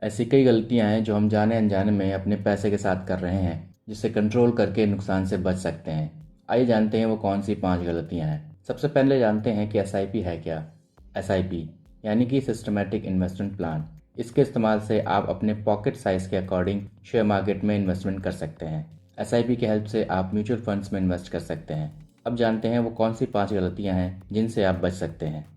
ऐसी कई गलतियां हैं जो हम जाने अनजाने में अपने पैसे के साथ कर रहे हैं, जिससे कंट्रोल करके नुकसान से बच सकते हैं। आइए जानते हैं वो कौन सी 5 गलतियां हैं। सबसे पहले जानते हैं कि एसआईपी है क्या। एसआईपी यानी कि सिस्टमैटिक इन्वेस्टमेंट प्लान। इसके इस्तेमाल से आप अपने पॉकेट साइज के अकॉर्डिंग शेयर मार्केट में इन्वेस्टमेंट कर सकते हैं। एसआईपी की हेल्प से आप म्यूचुअल फंड्स में इन्वेस्ट कर सकते हैं। अब जानते हैं वो कौन सी 5 गलतियां हैं जिनसे आप बच सकते हैं।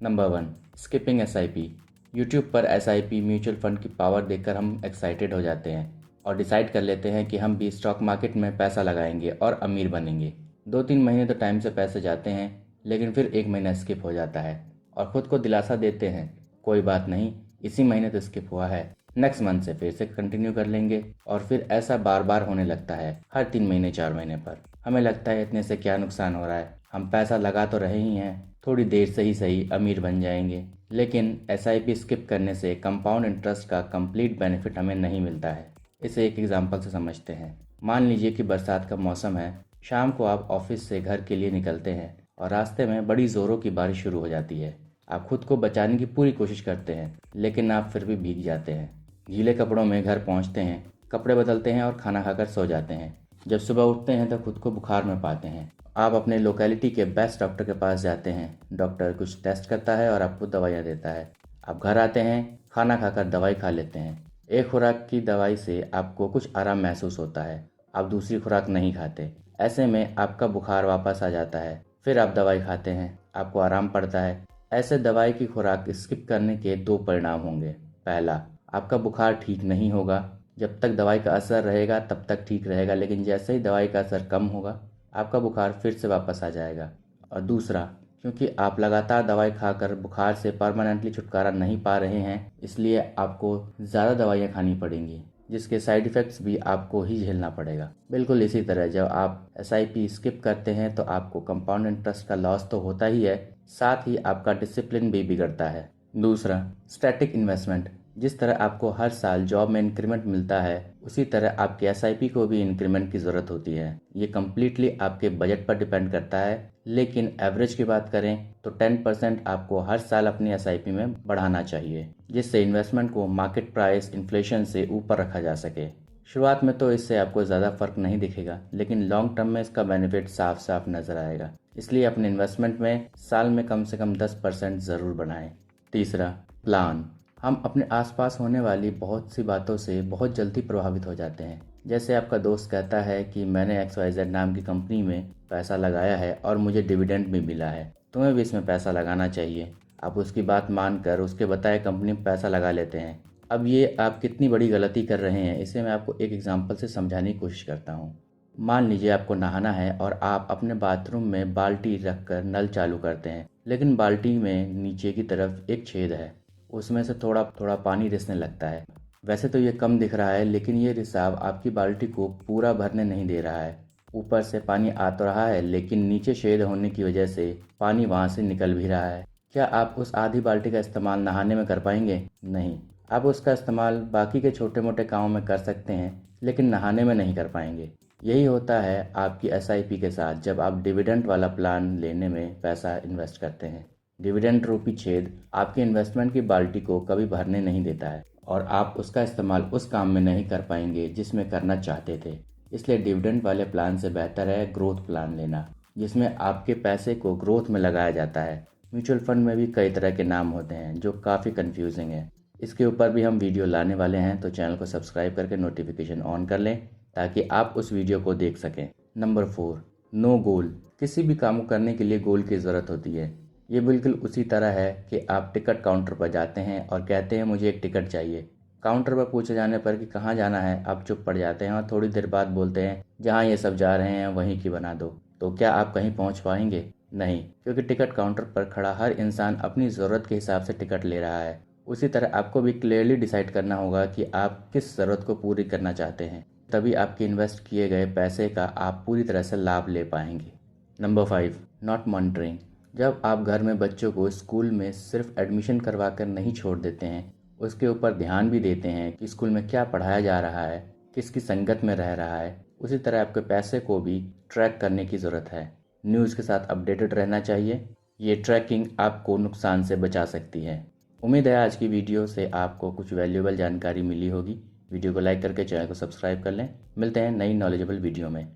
Number 1, skipping SIP. यूट्यूब पर एसआईपी म्यूचुअल फंड की पावर देखकर हम एक्साइटेड हो जाते हैं और डिसाइड कर लेते हैं कि हम भी स्टॉक मार्केट में पैसा लगाएंगे और अमीर बनेंगे। 2-3 महीने तो टाइम से पैसे जाते हैं, लेकिन फिर एक महीना स्किप हो जाता है और ख़ुद को दिलासा देते हैं, कोई बात नहीं, इसी महीने तो स्किप हुआ है, नेक्स्ट मंथ से फिर से कंटिन्यू कर लेंगे। और फिर ऐसा बार बार होने लगता है, हर 3 महीने 4 महीने पर। हमें लगता है इतने से क्या नुकसान हो रहा है, हम पैसा लगा तो रहे ही हैं, थोड़ी देर से ही सही अमीर बन जाएंगे। लेकिन एसआईपी स्किप करने से कंपाउंड इंटरेस्ट का कंप्लीट बेनिफिट हमें नहीं मिलता है। इसे एक एग्जांपल से समझते हैं। मान लीजिए कि बरसात का मौसम है, शाम को आप ऑफिस से घर के लिए निकलते हैं और रास्ते में बड़ी ज़ोरों की बारिश शुरू हो जाती है। आप खुद को बचाने की पूरी कोशिश करते हैं, लेकिन आप फिर भी भीग जाते हैं। गीले कपड़ों में घर पहुंचते हैं, कपड़े बदलते हैं और खाना खाकर सो जाते हैं। जब सुबह उठते हैं तो खुद को बुखार में पाते हैं। आप अपने लोकेलिटी के बेस्ट डॉक्टर के पास जाते हैं। डॉक्टर कुछ टेस्ट करता है और आपको दवाइयाँ देता है। आप घर आते हैं, खाना खाकर दवाई खा लेते हैं। एक खुराक की दवाई से आपको कुछ आराम महसूस होता है, आप दूसरी खुराक नहीं खाते। ऐसे में आपका बुखार वापस आ जाता है। फिर आप दवाई खाते हैं, आपको आराम पड़ता है। ऐसे दवाई की खुराक स्किप करने के 2 परिणाम होंगे। पहला, आपका बुखार ठीक नहीं होगा। जब तक दवाई का असर रहेगा तब तक ठीक रहेगा, लेकिन जैसे ही दवाई का असर कम होगा, आपका बुखार फिर से वापस आ जाएगा। और दूसरा, क्योंकि आप लगातार दवाई खाकर बुखार से परमानेंटली छुटकारा नहीं पा रहे हैं, इसलिए आपको ज़्यादा दवाइयाँ खानी पड़ेंगी, जिसके साइड इफ़ेक्ट्स भी आपको ही झेलना पड़ेगा। बिल्कुल इसी तरह जब आप एसआईपी स्किप करते हैं तो आपको कंपाउंड इंटरेस्ट का लॉस तो होता ही है, साथ ही आपका डिसिप्लिन भी बिगड़ता है। दूसरा, स्टैटिक इन्वेस्टमेंट। जिस तरह आपको हर साल जॉब में इंक्रीमेंट मिलता है, उसी तरह आपके एसआईपी को भी इंक्रीमेंट की ज़रूरत होती है। ये कम्प्लीटली आपके बजट पर डिपेंड करता है, लेकिन एवरेज की बात करें तो 10% आपको हर साल अपनी एसआईपी में बढ़ाना चाहिए, जिससे इन्वेस्टमेंट को मार्केट प्राइस इन्फ्लेशन से ऊपर रखा जा सके। शुरुआत में तो इससे आपको ज़्यादा फर्क नहीं दिखेगा, लेकिन लॉन्ग टर्म में इसका बेनिफिट साफ साफ नज़र आएगा। इसलिए अपने इन्वेस्टमेंट में साल में कम से कम 10% ज़रूर बढ़ाएं। तीसरा, प्लान। हम अपने आसपास होने वाली बहुत सी बातों से बहुत जल्दी प्रभावित हो जाते हैं। जैसे आपका दोस्त कहता है कि मैंने XYZ नाम की कंपनी में पैसा लगाया है और मुझे डिविडेंड भी मिला है, तुम्हें भी इसमें पैसा लगाना चाहिए। आप उसकी बात मानकर उसके बताए कंपनी में पैसा लगा लेते हैं। अब ये आप कितनी बड़ी गलती कर रहे हैं, इसे मैं आपको एक एग्जांपल से समझाने की कोशिश करता हूँ। मान लीजिए आपको नहाना है और आप अपने बाथरूम में बाल्टी रखकर नल चालू करते हैं, लेकिन बाल्टी में नीचे की तरफ एक छेद है, उसमें से थोड़ा थोड़ा पानी रिसने लगता है। वैसे तो ये कम दिख रहा है, लेकिन ये रिसाव आपकी बाल्टी को पूरा भरने नहीं दे रहा है। ऊपर से पानी आ तो रहा है, लेकिन नीचे छेद होने की वजह से पानी वहाँ से निकल भी रहा है। क्या आप उस आधी बाल्टी का इस्तेमाल नहाने में कर पाएंगे? नहीं। आप उसका इस्तेमाल बाकी के छोटे मोटे कामों में कर सकते हैं, लेकिन नहाने में नहीं कर पाएंगे। यही होता है आपकी एसआईपी के साथ जब आप डिविडेंड वाला प्लान लेने में पैसा इन्वेस्ट करते हैं। डिविडेंड रूपी छेद आपके इन्वेस्टमेंट की बाल्टी को कभी भरने नहीं देता है और आप उसका इस्तेमाल उस काम में नहीं कर पाएंगे जिसमें करना चाहते थे। इसलिए डिविडेंड वाले प्लान से बेहतर है ग्रोथ प्लान लेना, जिसमें आपके पैसे को ग्रोथ में लगाया जाता है। म्यूचुअल फंड में भी कई तरह के नाम होते हैं जो काफ़ी कंफ्यूजिंग है। इसके ऊपर भी हम वीडियो लाने वाले हैं, तो चैनल को सब्सक्राइब करके नोटिफिकेशन ऑन कर लें ताकि आप उस वीडियो को देख सकें। नंबर 4, नो गोल। किसी भी काम को करने के लिए गोल की ज़रूरत होती है। ये बिल्कुल उसी तरह है कि आप टिकट काउंटर पर जाते हैं और कहते हैं मुझे एक टिकट चाहिए। काउंटर पर पूछे जाने पर कि कहाँ जाना है, आप चुप पड़ जाते हैं और थोड़ी देर बाद बोलते हैं जहाँ ये सब जा रहे हैं वहीं की बना दो। तो क्या आप कहीं पहुँच पाएंगे? नहीं, क्योंकि टिकट काउंटर पर खड़ा हर इंसान अपनी ज़रूरत के हिसाब से टिकट ले रहा है। उसी तरह आपको भी क्लियरली डिसाइड करना होगा कि आप किस ज़रूरत को पूरी करना चाहते हैं, तभी आपके इन्वेस्ट किए गए पैसे का आप पूरी तरह से लाभ ले पाएंगे। Number 5, not monitoring. जब आप घर में बच्चों को स्कूल में सिर्फ एडमिशन करवा कर नहीं छोड़ देते हैं, उसके ऊपर ध्यान भी देते हैं कि स्कूल में क्या पढ़ाया जा रहा है, किसकी संगत में रह रहा है, उसी तरह आपके पैसे को भी ट्रैक करने की ज़रूरत है। न्यूज़ के साथ अपडेटेड रहना चाहिए। ये ट्रैकिंग आपको नुकसान से बचा सकती है। उम्मीद है आज की वीडियो से आपको कुछ वैल्यूएबल जानकारी मिली होगी। वीडियो को लाइक करके चैनल को सब्सक्राइब कर लें। मिलते हैं नई नॉलेजेबल वीडियो में।